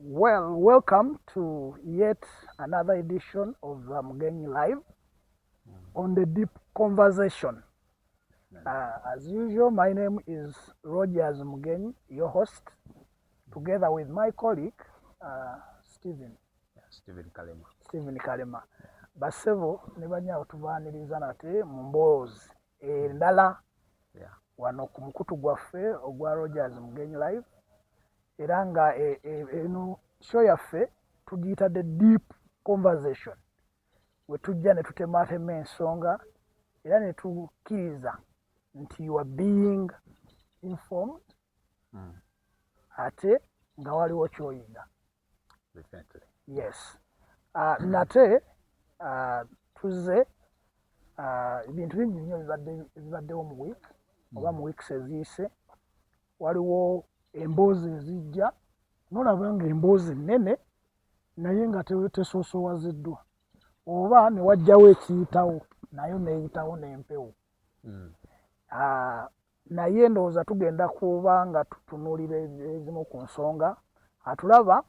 Well, welcome to yet another edition of Mugenyi Live on the Deep Conversation. As usual, my name is Rogers Mugenyi, your host, together with my colleague, Stephen. Stephen Kalema. Basevo, nebanya otuvaniriza nate mumbozi. Ndala, wano kumukutu gwaffe ogwa Rogers Mugenyi Live. Era nga eno show yaffe tugiyita the deep conversation we tujja ne tutematema ensonga era ne tukkiriza nti you are being informed ate nga waliwo kyoyiga. Yes. Nate tuzze ebintu bingi nnyo bibaddewo mu week oba mu weeks eziyise. Waliwo emboozi ezijja nolaba nga emboozi nnene naye nga tesoosowaziddwa oba ne wajjawo ekiyitawo nayo neeyitawo n'empewo. Naye ndowooza tugenda kuba nga tutunuulira ezimu ku nsonga atulaba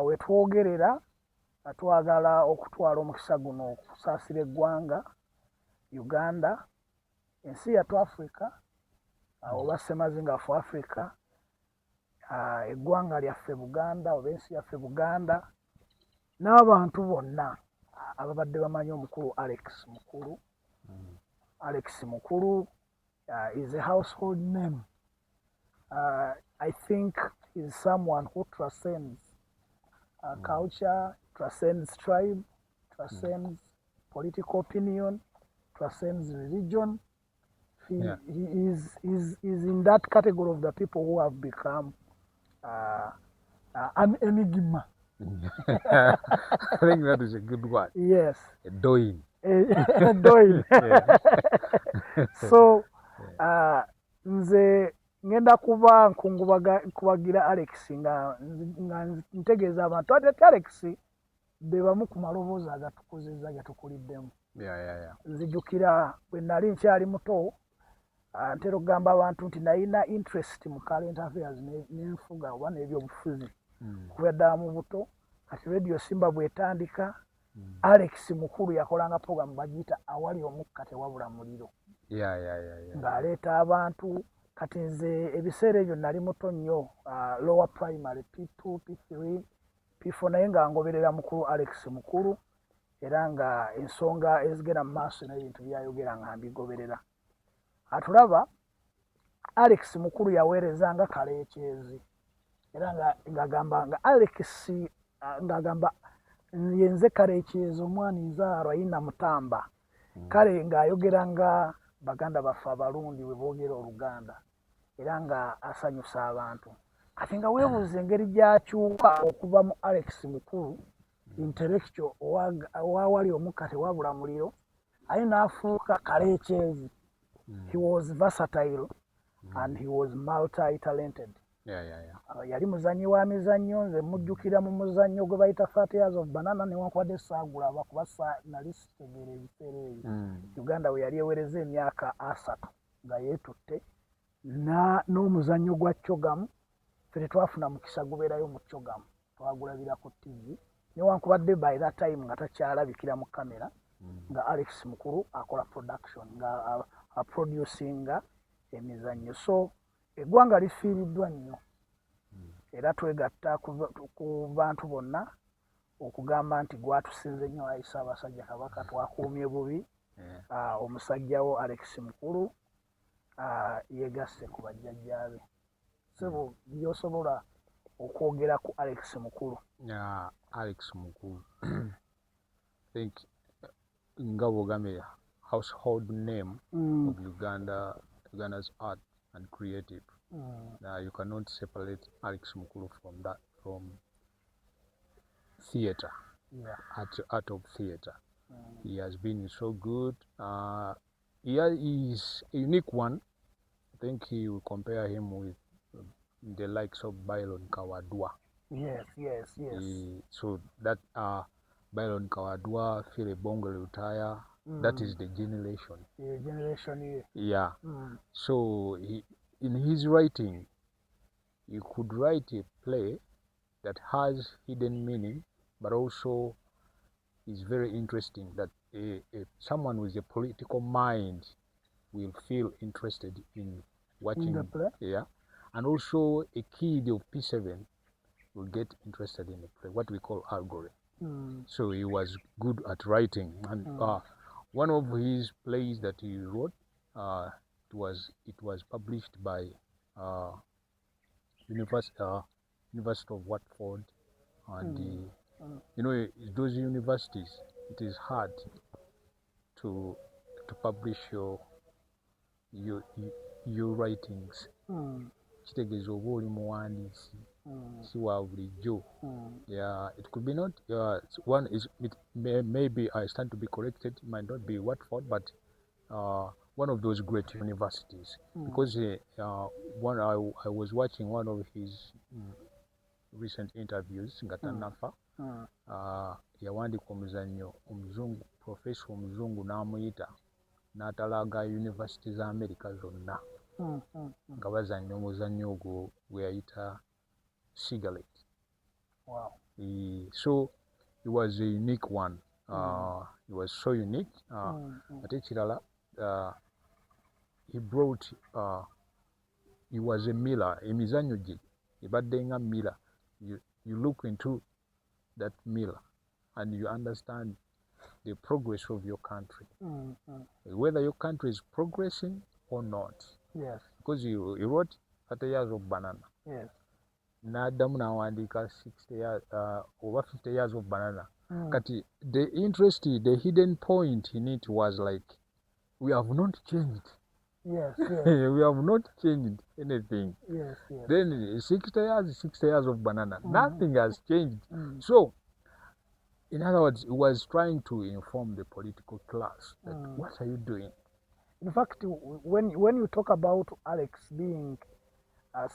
we twogerera twagala okutwala omukisa guno okusaasira eggwanga Uganda, ensi yattu Africa oba ssemazingafu Africa, eggwanga lyaffe Buganda oba ensi yaffe Buganda n'abantu bonna ababadde bamanyi omukulu Alex Mukulu. Alex Mukulu is a household name. I think is someone who transcends culture, transcends tribe, transcends political opinion, transcends religion. He is in that category of the people who have become an enigma. I think that is a good word. Yes. A doing. Doing. So, nze ngenda kuba nkubagira Alex nga ntegeeza abantu ate Alex be bamu ku maloboozi agatukozeza gatukuliddemu. Nzijukira bwe nali nkyali muto ntera okugamba abantu nti nalina interest mu current affairs n'enfuga oba n'ebyobufuzi kuva ddala mu buto. Kati radio Simba bw'etandika Alex Mukulu yakolanga program bagiyita awali omukka tewabula muliro ng'aleeta abantu. Kati nze ebiseera ebyo nali muto nnyo, lower primary P2, P3, P4, naye nga ngoberera mukulu Alex Mukulu era nga ensonga ezigenda mu maaso n'ebintu byayogera nga mbigoberera. Atulaba Alex Mukulu yaweerezanga kaleekyezi era ng'agamba nga Alex ng'agamba yenze kaleekyezi omwana nzaarwa yina mutamba kale ng'ayogeranga baganda baffe abalundi bwe boogera Oluganda era nga asanyusa abantu. Kati nga weebuuza engeri gy'akyuka okuva mu Alex Mukulu intellectual owawali omukka tewabula muliro aye n'afuuka kaleekyezi. He was versatile and he was multi-talented. Yali muzanyi wa mizannyo. Nze mujjukira mu muzannyo gwe bayita 30 years of banana newankubadde saagulaba kuba nali sitegeera ebiseera ebyo. Uganda we yali ewereza emyaka 3 nga yeetutte n'omuzannyo gwa Kyogamu. Ffe tetwafuna mukisa gubeerayo mu Kyogamu, twagulabira ku TV newankubadde by that time nga takyalabikira mu kamera nga Alex Mukulu akola production nga aproducinga emizannyo. So eggwanga lifiiriddwa nnyo era twegatta ku bantu bonna okugamba nti gwatusinze nnyo Ayi Ssaabasajja Kabaka twakuumye bubi. Omusajjawo Alex Mukulu yeegasse ku bajjajjaabe. Sebo by'osobola okwogera ku Alex Mukulu? Alex Mukulu I think nga bw'ogambye household name of Uganda's art and creative. You cannot separate Alex Mukulu from theatre, art of theatre. He has been so good. He is a unique one. I think he will compare him with the likes of Byron Kawadwa. Yes. So that Byron Kawadwa, Philip Bongo Lutaya, that is the generation. Yeah. So in his writing, you could write a play that has hidden meaning, but also is very interesting that someone with a political mind will feel interested in watching the play. Yeah, and also a kid of P7 will get interested in the play, what we call allegory. So he was good at writing, and one of his plays that he wrote, it was published by University of Watford, and those universities, it is hard to publish your writings. Kitegeeza oba oli muwandiisi si wa bulijjo. Yeah, it could be not. One is maybe I stand to be corrected. It might not be Watford, but one of those great universities. Because one I was watching one of his recent interviews nga tannafa. Yawandiika omuzannyo omuzungu, professor omuzungu n'amuyita n'atalaaga university za America zonna nga bazannya omuzannyo ogwo gwe yayita cigarette. Wow. So it was a unique one. It was so unique. Ate kirala, he brought, he was a mirror. Emizannyo gye ebadde nga mirror. You look into that mirror and you understand the progress of your country, whether your country is progressing or not. Yes. Because he wrote 30 years of banana. Yes. N'addamu n'awandiika 60 years over 50 years of banana. Kati the interest, the hidden point in it was like, we have not changed. Yes, yes. We have not changed anything. Yes, yes. Then 60 years of banana. Nothing has changed. So, in other words, he was trying to inform the political class that what are you doing? In fact, when you talk about Alex being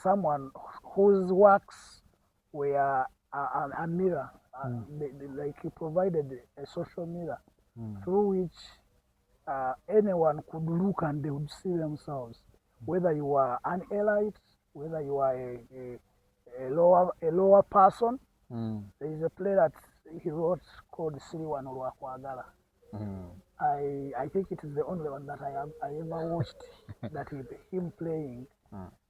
someone whose works were a mirror, like he provided a social mirror through which anyone could look and they would see themselves, whether you are an elite, whether you are a lower person. There is a play that he wrote called Siriwan Olwakwagala. I think it is the only one that I ever watched that is him playing.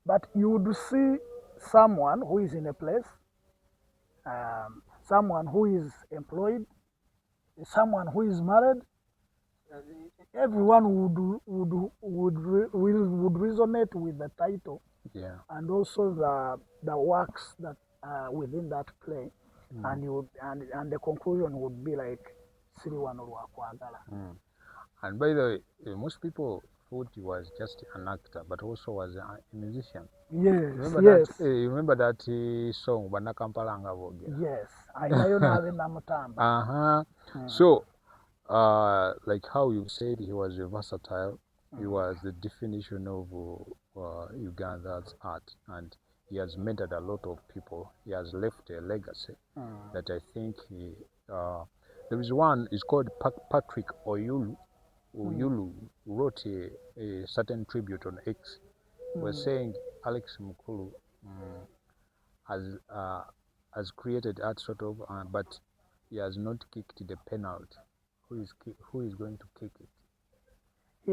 But you would see someone who is in a place, someone who is employed, someone who is married. Everyone would resonate with the title, and also the works that are within that play, and the conclusion would be like Siriwan Olwakwagala. And by the way, most people thought he was just an actor, but also was a musician. Yes, you remember that song, Banakampala Ngavoge? Yes, I know. So, like how you said, he was versatile. He was the definition of UGANDA'S art, and he has mentored a lot of people. He has left a legacy that I think there is one, it's called Patrick Oyulu, who wrote a certain tribute on X. Was saying Alex Mukulu has created art sort of, but he has not kicked the penalty. Who is going to kick it? He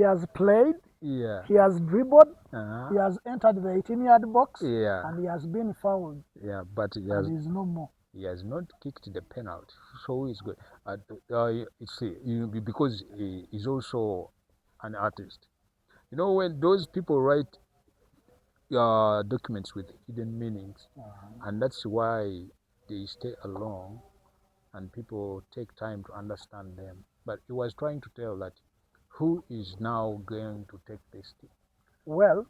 has played. Yeah. He has dribbled. He has entered the 18-yard box. Yeah. And he has been fouled. Yeah, but he is no more. He has not kicked the penalty. So he's good. Because he is also an artist. You know, when those people write documents with hidden meanings, and that's why they stay along and people take time to understand them. But he was trying to tell that who is now going to take this thing. Well,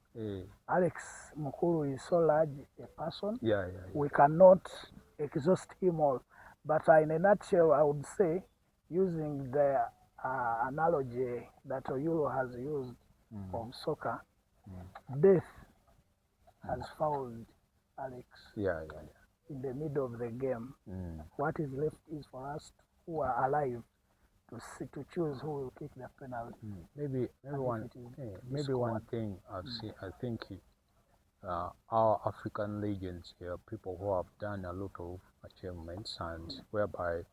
Alex Mukulu is so large a person. Yeah. We cannot exhaust him all. But in a nutshell, I would say, using the analogy that Oyulu has used of soccer, death has found Alex in the middle of the game. What is left is for us who are alive to choose who will kick the penalty. Maybe one thing I've seen, I think our African legends here, people who have done a lot of achievements, and whereby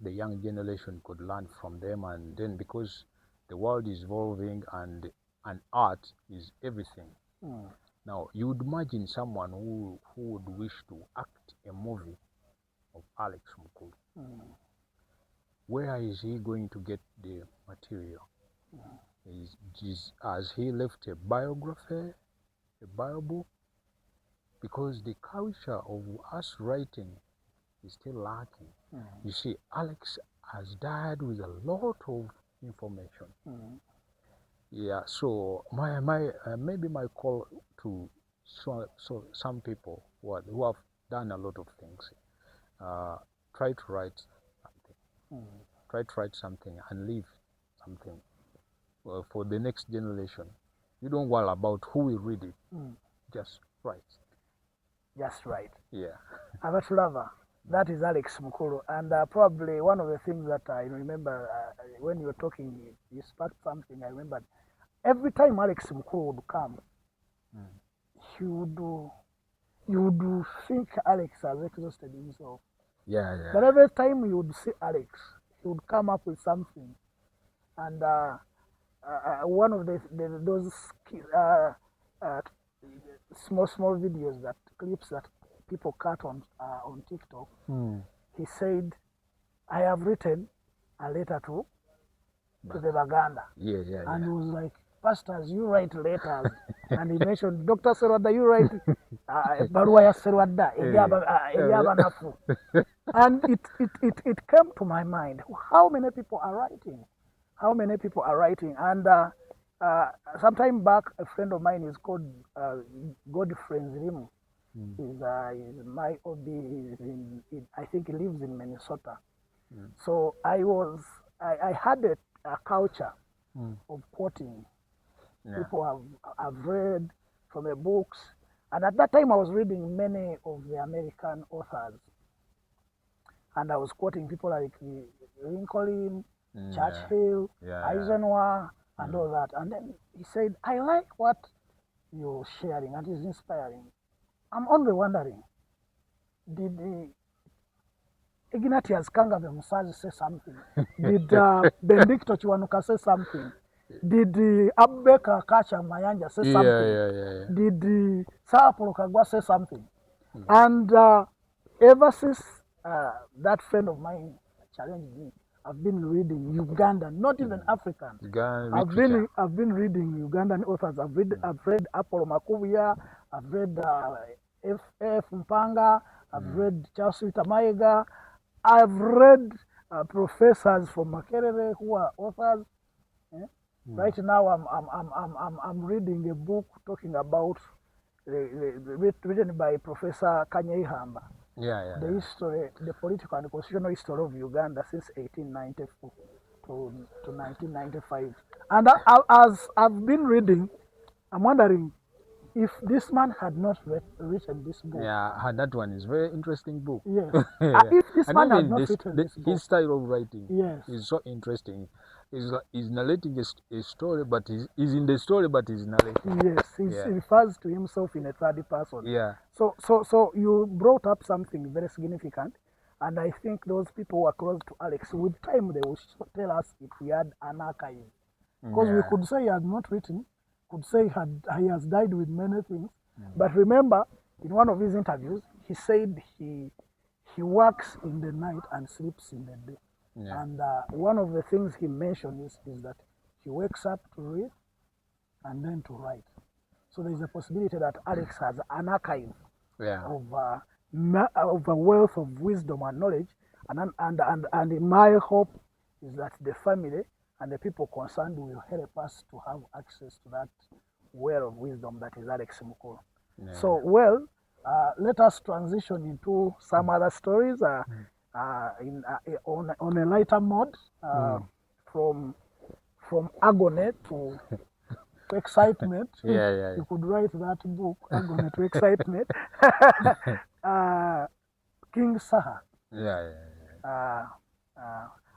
the young generation could learn from them. And then because the world is evolving and art is everything. Now, you would imagine someone who would wish to act a movie of Alex Mukulu. Where is he going to get the material? Has he left a biography, a Bible? Because the culture of us writing is still lacking. You see, Alex has died with a lot of information. Yeah, so maybe my call to some people who have done a lot of things, try to write something. Try to write something and leave something for the next generation. You don't worry about who will read it. Just write. Just right. Yeah. Abatulava, that is Alex Mukulu, and probably one of the things that I remember when you were talking, you sparked something. I remembered every time Alex Mukulu would come, you would think Alex has exhausted himself. Yeah, yeah. But every time you would see Alex, he would come up with something, and one of those small videos, that clips that people cut on TikTok, he said, "I have written a letter to the Baganda." Yeah. And he was like, "Pastors, you write letters." And he mentioned, "Dr. Serwadda, you write Barua ya Serwadda, Nafu." And it came to my mind, how many people are writing? How many people are writing? And sometime back, a friend of mine is called Godfrey Zrimu. He's my OB. I think he lives in Minnesota. So I had a culture of quoting. People have read from the books. And at that time, I was reading many of the American authors. And I was quoting people like Lincoln, Churchill, Eisenhower, and all that. And then he said, "I like what you're sharing, and it's inspiring. I'm only wondering, did Ignatius Kangabe Musazi say something? Did Benedicto Chiwanuka say something? Did Abubakar Kacha Mayanja say something? Did Saapolo Kagwa say something?" And ever since that friend of mine challenged me, I've been reading Ugandan, not even African. I've been reading Ugandan authors. I've read Apollo Makubuya. I've read F. Mpanga. I've read Charles Maega. I've read professors from Makerere who are authors. Right now, I'm reading a book talking about written by Professor Kanyeihamba. The history, the political and constitutional history of Uganda since 1894 to 1995. And as I've been reading, I'm wondering if this man had not written this book. Yeah, that one is very interesting book. Yes. If this man had not written this book. His style of writing is so interesting. He's narrating a story, but he's in the story, but he's narrating. Yes, he refers to himself in a third person. Yeah. So you brought up something very significant, and I think those people who are close to Alex, with time they will tell us if we had an archive. Because we could say he had not written, could say he has died with many things. But remember, in one of his interviews, he said he works in the night and sleeps in the day. And one of the things he mentioned is that he wakes up to read and then to write. So there is a possibility that Alex has an archive of a wealth of wisdom and knowledge. And my hope is that the family and the people concerned will help us to have access to that well of wisdom that is Alex Mukulu. So, let us transition into some other stories on a lighter mode, from agony to excitement. You could write that book, Agony to Excitement. King Saha.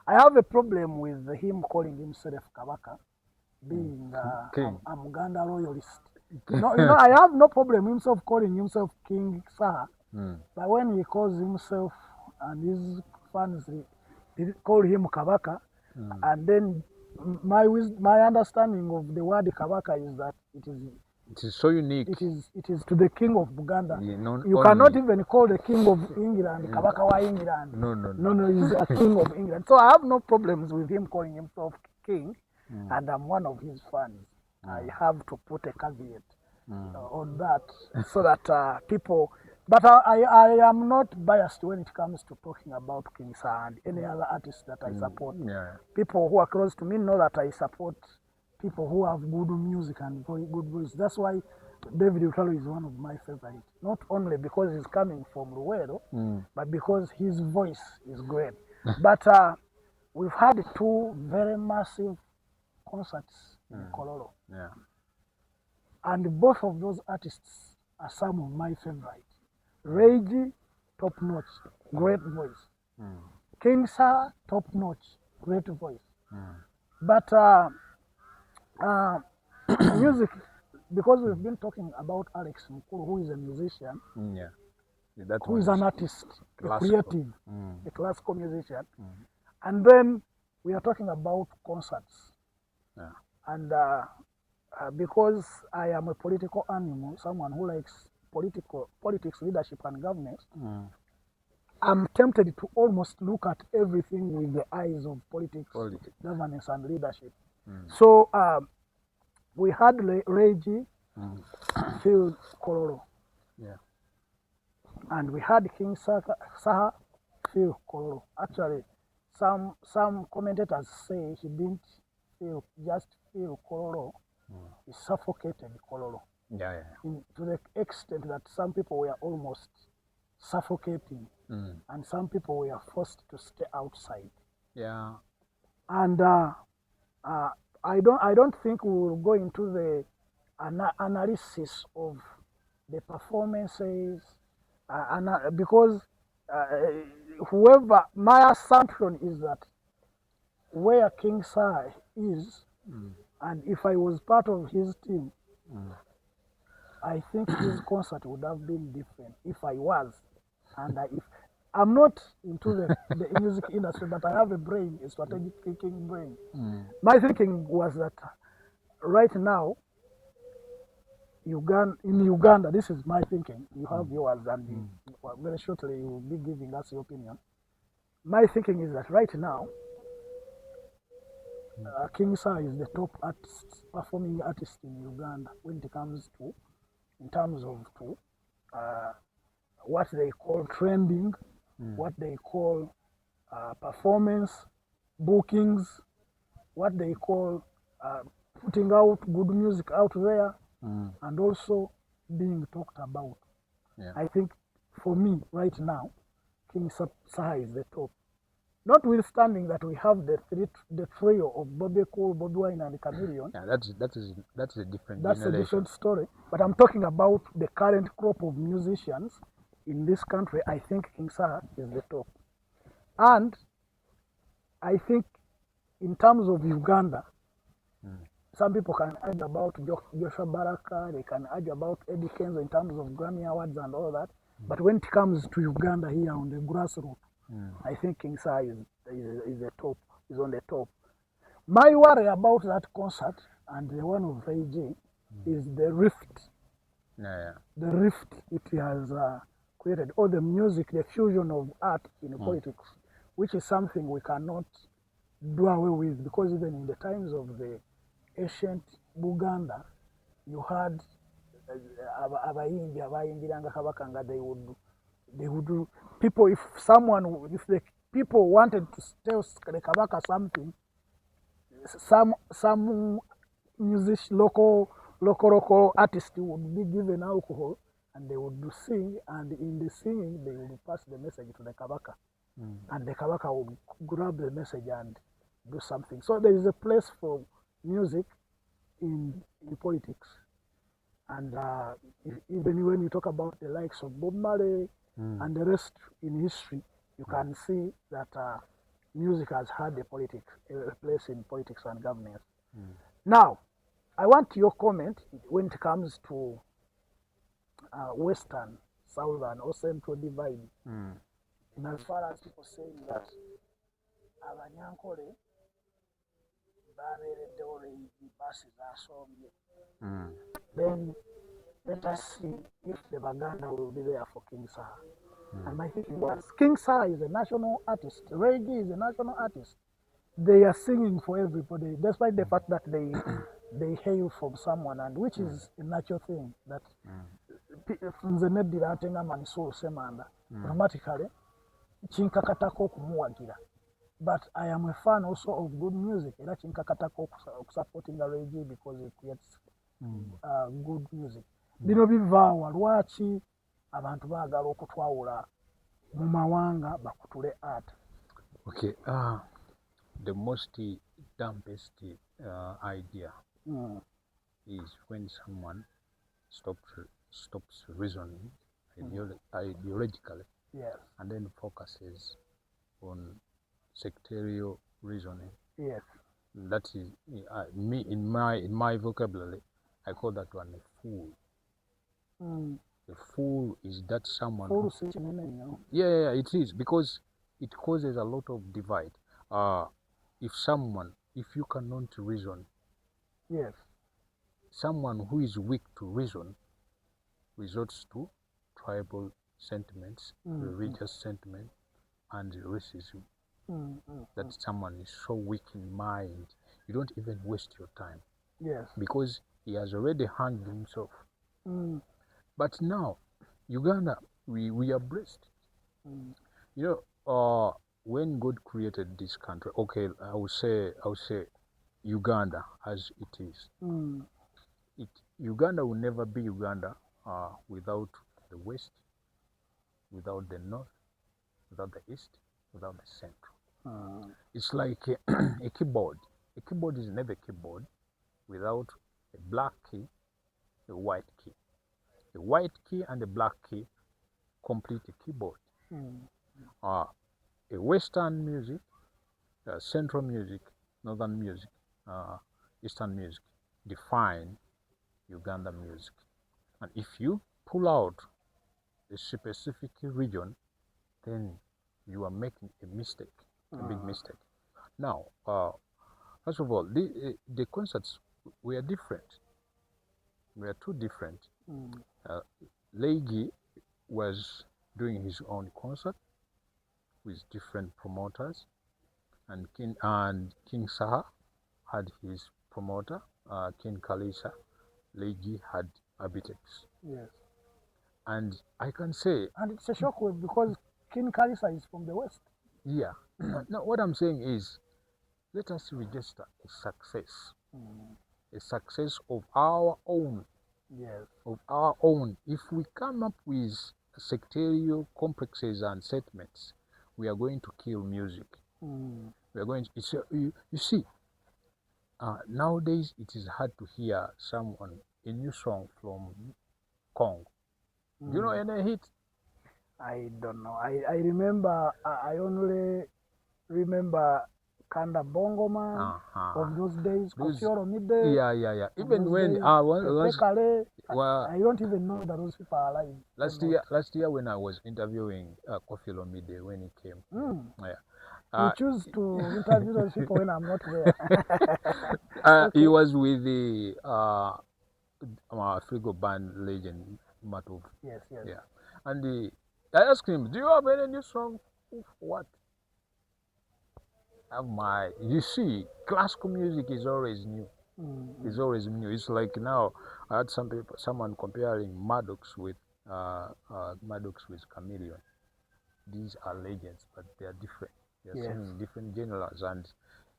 I have a problem with him calling himself Kabaka, being a Muganda royalist. No, I have no problem himself calling himself King Saha, but when he calls himself and his fans they call him Kabaka, and then my understanding of the word Kabaka is that it is so unique. It is to the king of Buganda. Yeah, you cannot even call the king of England Kabaka wa England. No, he's a king of England. So I have no problems with him calling himself king, and I'm one of his fans. I have to put a caveat on that so that people. But I am not biased when it comes to talking about King Saha and any other artist that I support. People who are close to me know that I support people who have good music and good voice. That's why David Utalo is one of my favorites. Not only because he's coming from Luwero, but because his voice is great. But we've had 2 very massive concerts in Kololo. Yeah. And both of those artists are some of my favorites. Reggie, top notch, great voice. King Saha, top notch, great voice. But music, because we've been talking about Alex Mukulu, who is a musician, who is an artist, a creative, a classical musician, and then we are talking about concerts. And because I am a political animal, someone who likes politics, leadership, and governance, I'm tempted to almost look at everything with the eyes of politics. Governance, and leadership. So we had Reggie Phil Kololo. And we had King Saha Phil Kololo. Actually, some commentators say he didn't just feel Kololo, he suffocated Kololo. To the extent that some people were almost suffocating, and some people were forced to stay outside. And I don't think we will go into the analysis of the performances, because my assumption is that where King Saha is, and if I was part of his team, I think his concert would have been different if I was. And if I'm not into the music industry, but I have a brain, a strategic thinking brain. My thinking was that right now, in Uganda, this is my thinking. You have yours, and very shortly you will be giving us your opinion. My thinking is that right now, King Saha is the top performing artist in Uganda when it comes to, in terms of what they call trending, what they call performance, bookings, what they call putting out good music out there, and also being talked about. I think for me right now, King Saha is the top. Notwithstanding that we have the trio of Bobby Cool, Bobby Wine, and Chameleon. That's a different. That's a different story. But I'm talking about the current crop of musicians in this country. I think King Saha is the top, and I think in terms of Uganda, some people can argue about Joshua Baraka. They can argue about Eddie Kenzo in terms of Grammy Awards and all that. But when it comes to Uganda here on the grassroots, I think King Saha is the top, is on the top. My worry about that concert and the one of Reggie is the rift. The rift it has created, or the music, the fusion of art in politics, which is something we cannot do away with, because even in the times of the ancient Buganda, you had abayingiranga kabaka, they would do people, if the people wanted to tell the kabaka something, some musician, local artist would be given alcohol and they would sing, and in the singing they would pass the message to the kabaka, and the kabaka would grab the message and do something. So there is a place for music in politics. And even when you talk about the likes of Bob Marley and the rest in history, you can see that music has had a place in politics and governance. Now, I want your comment when it comes to Western, Southern, or Central divide. And as far as people saying that Abanyankole babeereddewo baasi zaasombye. Then let us see if the Baganda will be there for King Saha. And my thinking was, King Saha is a national artist. Reggae is a national artist. They are singing for everybody, despite the fact that they hail from someone, and which is a natural thing that nze neddira ate nga Mansur Semanda automatically kinkakatako okumuwagira. But I am a fan also of good music. Era kinkakatako supporting the reggae because it creates good music. Bino bivaawa lwaki abantu baagala okutwawula mu mawanga bakutule art? Okay, the most dumbest idea is when someone stops reasoning ideologically, yes, and then focuses on sectarial reasoning. Yes. That is me in my vocabulary. I call that one a fool. A fool is that someone. Yeah, it is, because it causes a lot of divide. If you cannot reason, yes, someone who is weak to reason resorts to tribal sentiments, religious sentiment, and racism. That someone is so weak in mind, you don't even waste your time. Yes. Because he has already handled himself. But now, Uganda, we are blessed. You know, when God created this country, okay, I would say Uganda as it is. Uganda will never be Uganda without the West, without the North, without the East, without the Central. It's like a keyboard. A keyboard is never a keyboard without a black key, a white key. The white key and the black key complete a keyboard. A Western music, Central music, Northern music, Eastern music define Uganda music. And if you pull out a specific region, then you are making a mistake, a big mistake. Now, first of all, the concerts were different. We are too different. Leigi was doing his own concert with different promoters, and King Saha had his promoter, King Kalisa. Leigi had Abitex. Yes. And I can say... And it's a shockwave because King Kalisa is from the West. Yeah. Now, what I'm saying is, let us register a success. A success of our own. Yes. Of our own. If we come up with sectarial complexes and sentiments, we are going to kill music. We are going to... you see, nowadays it is hard to hear a new song from Congo. Do you know any hit? I don't know. I remember, I only remember Kanda Bongo Man of those days, Kofioro Midday. Yeah. Even when I don't even know that those people are alive. Last year when I was interviewing Kofioro Midday when he came. You choose to interview those people when I'm not there. He was with the Frigo band legend Matov. Yes. Yeah. And I asked him, do you have any new song? What? You see, classical music is always new. It's always new. It's like now I had someone comparing Maddox with Chameleon. These are legends, but they are different. They are singing different genres, and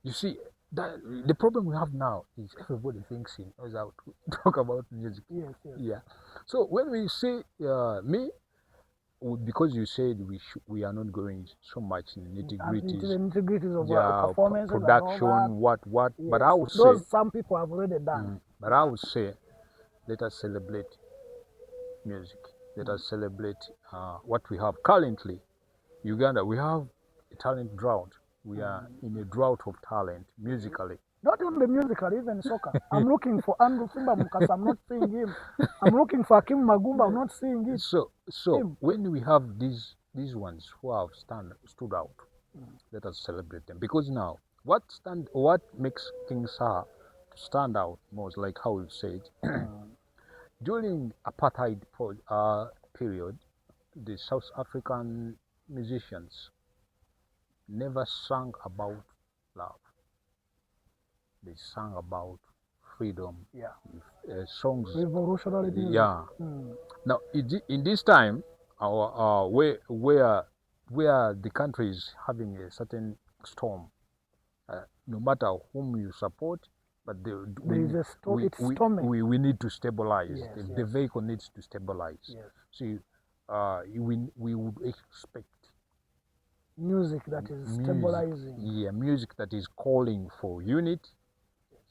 you see that the problem we have now is everybody thinks he knows how to talk about music. Yes. Yeah. So when we say me, because you said we are not going so much in nitty-gritties. Into the nitty-gritties of performance, production, what. Yes. But I would those say some people have already done. But I would say, let us celebrate music. Let us celebrate what we have currently. Uganda, we have a talent drought. We are in a drought of talent musically. Don't only musically, even soccer. I'm looking for Andrew Simba Mukasa. I'm not seeing him. I'm looking for Akim Magumba. I'm not seeing it. So when we have these ones who have stood out, let us celebrate them. Because now, what makes King Saha to stand out most, like how you said, during apartheid period, the South African musicians never sang about love. They sang about freedom. Yeah. Songs. Revolutionary. Yeah. Now, in this time, where the country is having a certain storm, no matter whom you support, but we need to stabilize. Yes, the vehicle needs to stabilize. Yes. See, we would expect music that is stabilizing. Yeah, music that is calling for unity.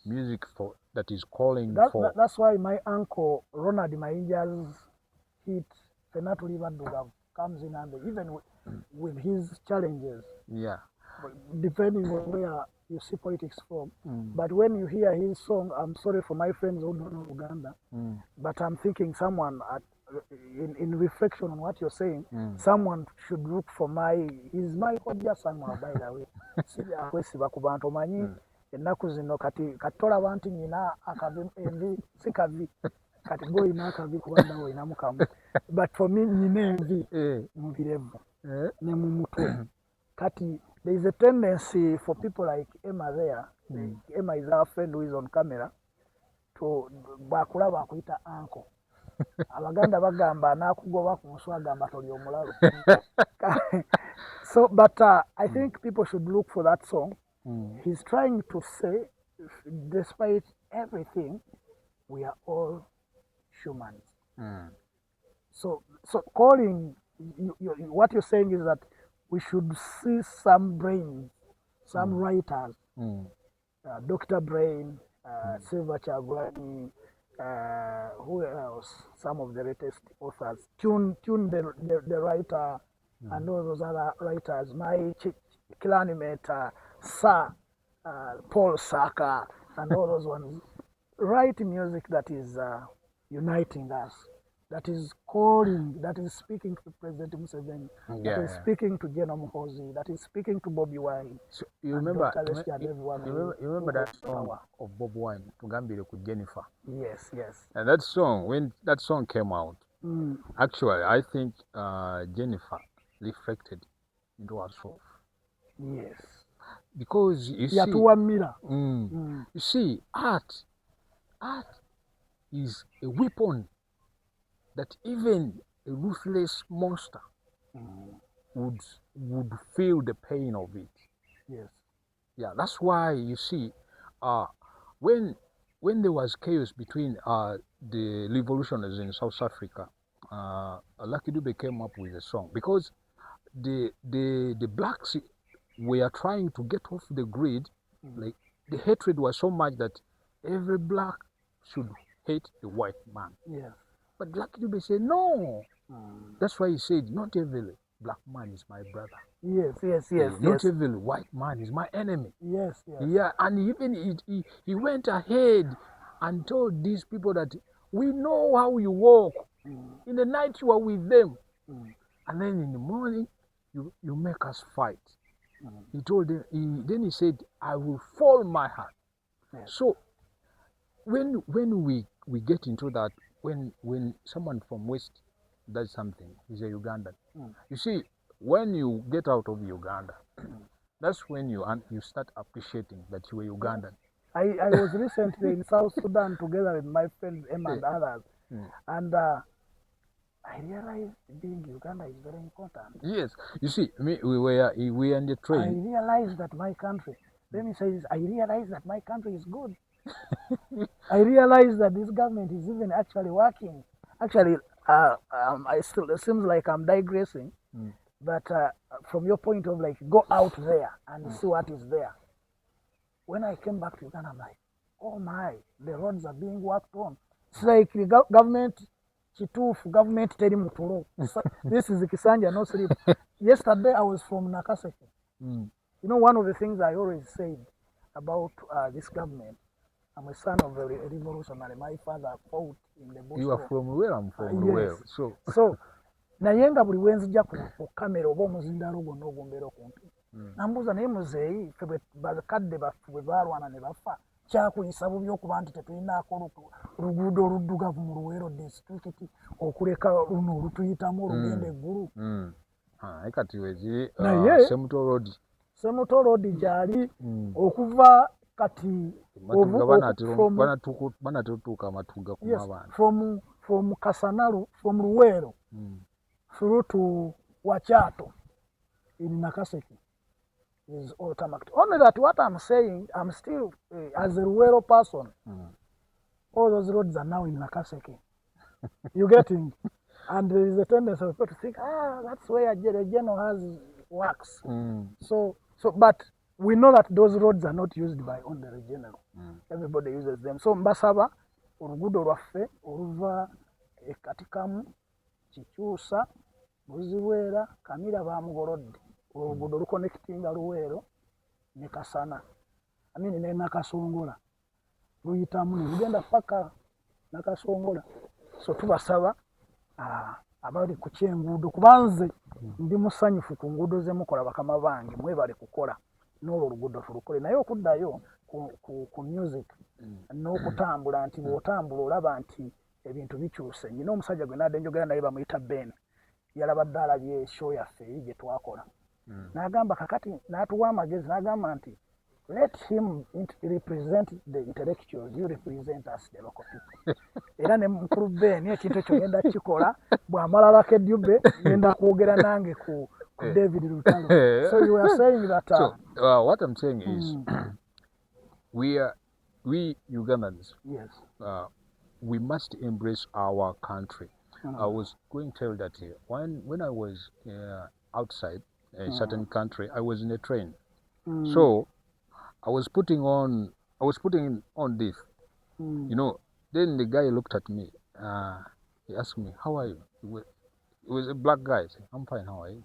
Music that is calling for. That's why my uncle Ronald Mainja's hit "Fenato Livaduga" comes in handy, even with his challenges. Yeah. Depending on where you see politics from. But when you hear his song, I'm sorry for my friends who don't know Uganda, but I'm thinking someone in reflection on what you're saying, someone should look for he's my Kodja Sangwa, by the way. Sija kwesiba ku bantu manyi ennaku zino kati katolaba nti nyina akavi envi sikavi kati go ina akavi kubanda wo ina mukamu, but for me nyina envi mubirevu ne mu mutwe kati. There is a tendency for people like Emma there. Emma is our friend who is on camera. To bakulaba akuita uncle. Abaganda bagamba nakugoba ku muswa gamba toli omulalo. So, but I think people should look for that song. He's trying to say, despite everything, we are all humans. So calling, what you're saying is that we should see some brains, some writers, Dr. Brain, Silva Chagwani, who else? Some of the latest authors. Tune the writer, and all those other writers. My Kilanimate, Sir, Paul Saka, and all those ones. Write music that is uniting us. That is calling, that is speaking to President Museveni, that is speaking to General Muhoozi, that is speaking to Bobby Wine. So you remember that song of Bob Wine, Tugambire ku Jennifer? Yes. And that song, when that song came out, actually, I think Jennifer reflected into herself. Yes. Because you see, art is a weapon that even a ruthless monster would feel the pain of it. Yes. Yeah, that's why you see, when there was chaos between the revolutionaries in South Africa, Lucky Dube came up with a song because the blacks were trying to get off the grid. Like the hatred was so much that every black should hate the white man. Yes. But Lucky Dube said, no. That's why he said, not every black man is my brother. Yes. Not every white man is my enemy. Yes. Yeah, and even he went ahead and told these people that we know how you walk. In the night you are with them. And then in the morning, you make us fight. He told them, then he said, I will fall my heart. Yes. So when we get into that, when someone from West does something, he's a Ugandan. You see, when you get out of Uganda, that's when you start appreciating that you are Ugandan. I was recently in South Sudan together with my friends Emma and others, and I realized being Uganda is very important. Yes, you see, we were in the train. I realized that my country. Let me say this: I realized that my country is good. I realized that this government is even actually working. Actually, it seems like I'm digressing, but from your point of like, go out there and see what is there. When I came back to Uganda, I'm like, oh my, the roads are being worked on. It's like the government, government telling Mukulu. This is the Kisanja, no sleep. Yesterday I was from Nakaseke. You know, one of the things I always said, about this government. I'm a son of a revolutionary. My father fought in the bush. You are from where? I'm from where? Yes. So naye nga buli lwenzija ku kamera oba omuzindaalo gwonna ogumbeera okumpi nambuuza naye muzeeyi ffe bakadde baffe bwe baalwana ne bafa kyakuyisa bubi okuba nti tetulinaako luguudo oluddugavu mu Luweero disitulikiti okuleka luno olutuyitamu olugenda eggulu. Kati weziri Semuto Road gyali okuva kati banatutuuka amatuga ku mabanda from Kasanalu, from Luweero through to Wachato in Nakaseke is automatic. Only that what I'm saying, I'm still as a Luweero person, all those roads are now in Nakaseke. You getting? And there is a tendency of people to think, that's where the general has works. So, but we know that those roads are not used by only the general. Everybody uses them. So, mbasaba oluguudo lwaffe oluva Katikamu, Kikyusa, Buziweera, Kamira bamugolodde. Oluguudo luconnectinga Luweero ne Kasana. Ne Nakasongola. Luyitamu ne lugenda paka Nakasongola. So tubasaba abali ku kyenguudo kubanze ndi musanyufu ku nguudo ze mukola bakama bange mwebale kukola n'olwo oluguudo tulukole naye okuddayo ku music n'okutambula nti bw'otambula olaba nti ebintu bikyuse. Nyina omusajja gwe nadde njogera naye bamuyita Ben yalabadde alabye show yaffe eri gye twakola n'agamba kakati n'atuwa amagezi n'agamba nti let him represent the intellectuals, you represent us, the local people. Era ne mukulu Ben ekintu ekyo ngenda kikola bw'amala Lakedyube ngenda kwogera nange ku David Lutalo. So you are saying that what I'm saying is we Ugandans, yes, we must embrace our country. I was going to tell that here. When I was outside a certain country, I was in a train. So I was putting on this, Then the guy looked at me. He asked me, "How are you?" It was a black guy. I said, "I'm fine. How are you?"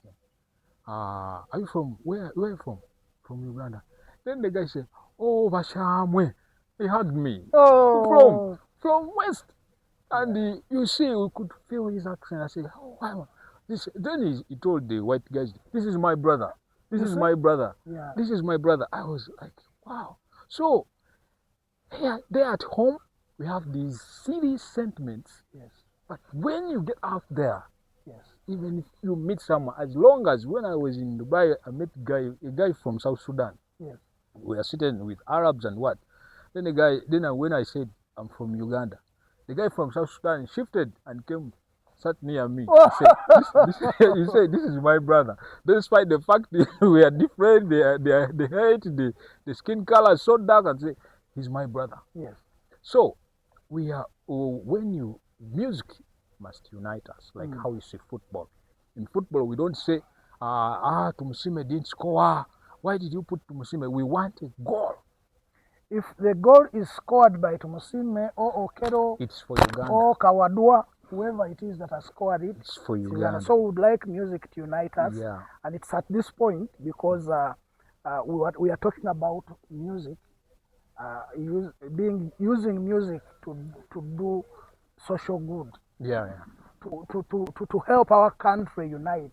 Are you from where? Where are you from? From Uganda. Then the guy said, "Oh, Bashamwe." He hugged me. Oh, from West, and you see, we could feel his accent. I said, "Oh, wow." Then he told the white guys, "This is my brother. This is my brother. Yeah. This is my brother." I was like, wow. So there at home, we have these serious sentiments. Yes. But when you get out there, yes, even if you meet someone, as long as when I was in Dubai, I met a guy from South Sudan. yes, We are sitting with Arabs and what. Then when I said I'm from Uganda, the guy from South Sudan shifted and sat near me. He said, "This is my brother." Despite the fact we are different, they hate the skin color so dark, and say, "He's my brother." yes. So music must unite us, like how you see football. In football, we don't say, Tumusime didn't score. Why did you put Tumusime? We want a goal. If the goal is scored by Tumusime or Okero, it's for Uganda. Or Kawadua, whoever it is that has scored it, it's for Uganda. So we would like music to unite us. Yeah. And it's at this point because we are talking about music, using music to do social good. Yeah. To help our country unite,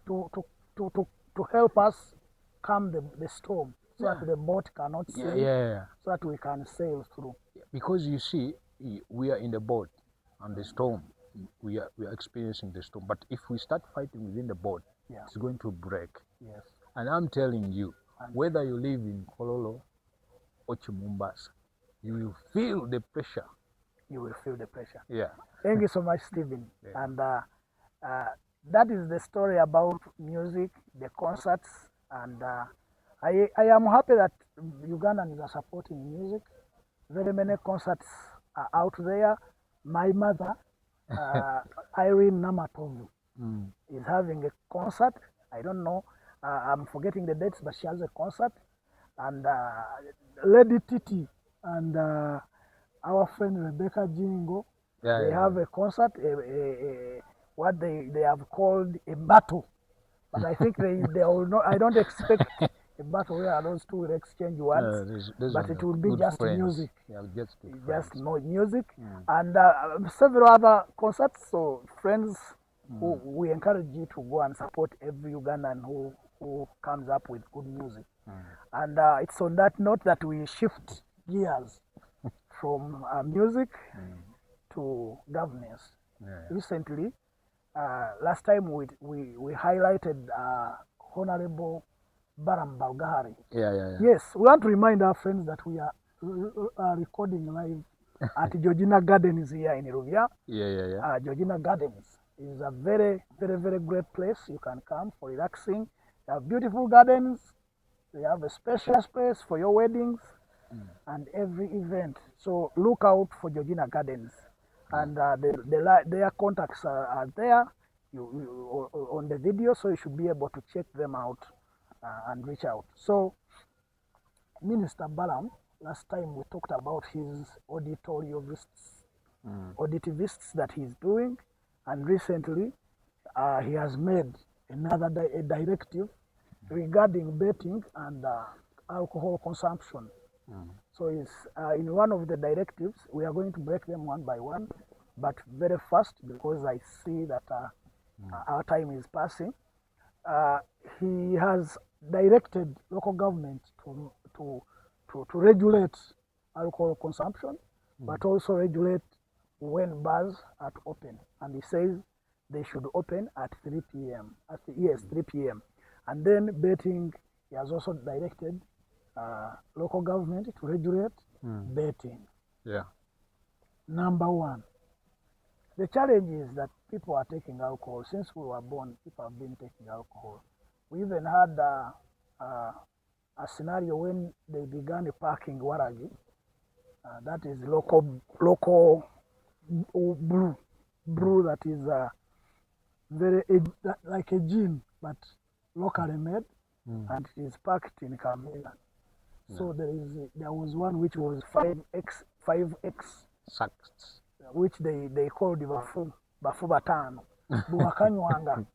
to help us calm the storm, so that the boat cannot sail, so that we can sail through. Because you see, we are in the boat and the storm. We are experiencing the storm. But if we start fighting within the boat, it's going to break. Yes. And I'm telling you, whether you live in Kololo or Chimumbasa, you will feel the pressure. You will feel the pressure. Yeah. Thank you so much, Stephen. Yeah. And that is the story about music, the concerts, and I am happy that Ugandans are supporting music. Very many concerts are out there. My mother, Irene Namatovu, is having a concert. I don't know, I'm forgetting the dates, but she has a concert. And Lady Titi and our friend Rebecca Jingo, they have a concert, what they have called a battle. But I think they will not, I don't expect a battle where those two will exchange words, but it will be just friends. music. Yeah, just music, and several other concerts. So friends, we encourage you to go and support every Ugandan who comes up with good music. And it's on that note that we shift gears from music to governance. Recently, last time we highlighted Honorable Baram Balgari. Yes, we want to remind our friends that we are recording live at Georgina Gardens here in Ruvia. Georgina Gardens is a very, very, very great place. You can come for relaxing. They have beautiful gardens. They have a special space for your weddings and every event. So look out for Georgina Gardens. And their contacts are there on the video, so you should be able to check them out and reach out. So Minister Balam, last time we talked about his auditorial visits, auditive visits that he's doing, and recently he has made another directive regarding betting and alcohol consumption. So it's in one of the directives. We are going to break them one by one, but very fast because I see that our time is passing. He has directed local government to regulate alcohol consumption, but also regulate when bars are open. And he says they should open at 3 p.m. 3 p.m. And then betting, he has also directed local government to regulate betting. Number one, the challenge is that people are taking alcohol. Since we were born, people have been taking alcohol. We even had a scenario when they began packing waragi. That is local brew that is very like a gin, but locally made, and it is packed in Kavera. So there was one which was 5x Sacks, which they called bafu batano buwakanywanga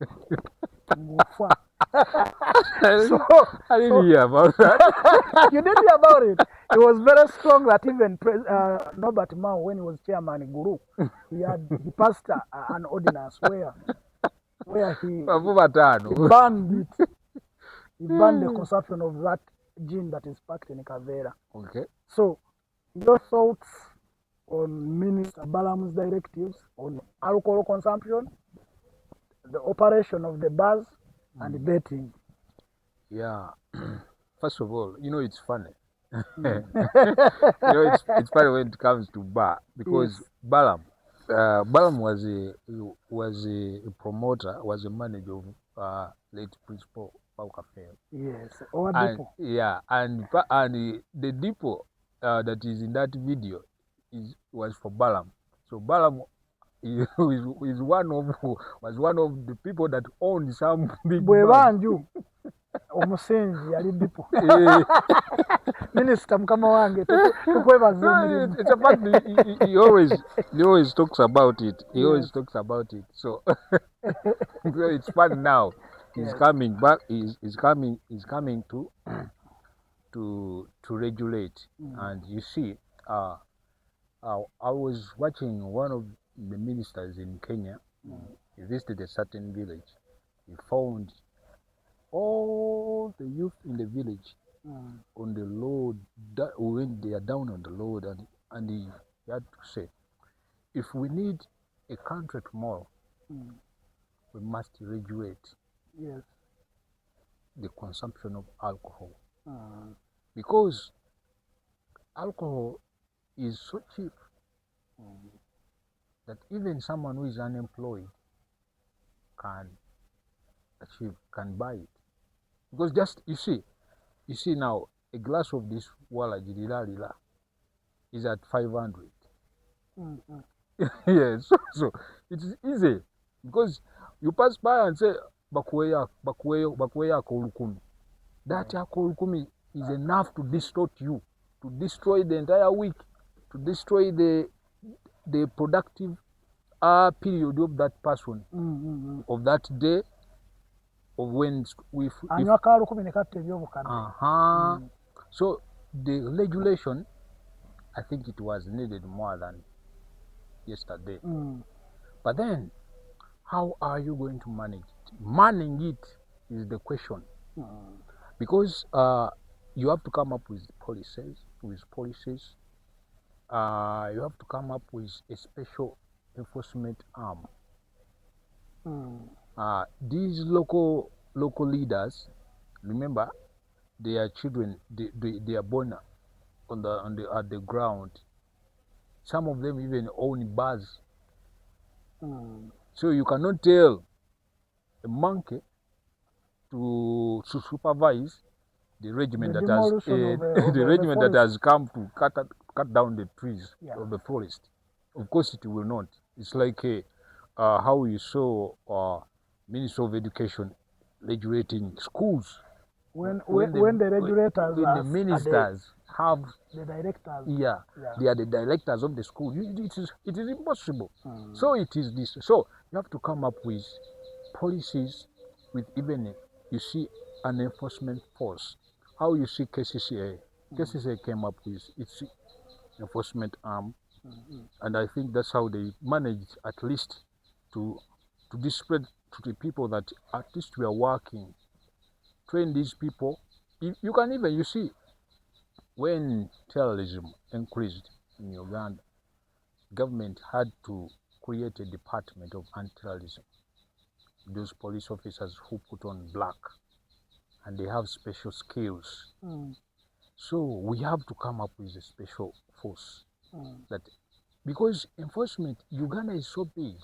ngufa. I didn't hear about that. You didn't hear about it. It was very strong that even Norbert Mao, when he was chairman Guru, he passed an ordinance where he banned it. He banned the consumption of that gin that is packed in Kavera. So, your thoughts on Minister Balam's directives on alcohol consumption, the operation of the bars, and betting? First of all, it's funny. It's funny when it comes to bar, because Balam was a promoter, was a manager of late Principal Paukafe. Our depot. And the depot that is in that video was for Balam. So Balam was one of the people that owned some big omusenzi yali depot. Minister mukama wange tukwebaza. It's a fact. He always talks about it. He always talks about it. So it's fun now. He's coming back. He's coming to regulate. And you see, I was watching one of the ministers in Kenya. He visited a certain village. He found all the youth in the village on the load, when they are down on the load, and he had to say, if we need a country tomorrow, we must regulate the consumption of alcohol. Because alcohol is so cheap that even someone who is unemployed can buy it. Because just you see now, a glass of this wala lila is at 500. So it's easy, because you pass by and say bakueya kolukumi. That kolukumi is enough to distort you, to destroy the entire week, to destroy the productive period of that person, of that day, of when if so the regulation, I think it was needed more than yesterday. But then, how are you going to manage it? Managing it is the question. Because you have to come up with policies. You have to come up with a special enforcement arm. These local leaders, remember, they are children. They are born at the ground. Some of them even own bars. So you cannot tell a monkey to supervise the regiment that has come to cut down the trees of the forest. Of course, it will not. It's like how you saw Minister of Education regulating schools. When the regulators, when the ministers have the directors, they are the directors of the school. It is impossible. So it is this. So you have to come up with policies with even, you see, an enforcement force. How you see KCCA? KCCA came up with its enforcement arm, and I think that's how they managed at least to display to the people that at least we are working. Train these people. You can even, you see, when terrorism increased in Uganda, government had to create a department of anti-terrorism. Those police officers who put on black, and they have special skills. So we have to come up with a special force that, because enforcement, Uganda is so big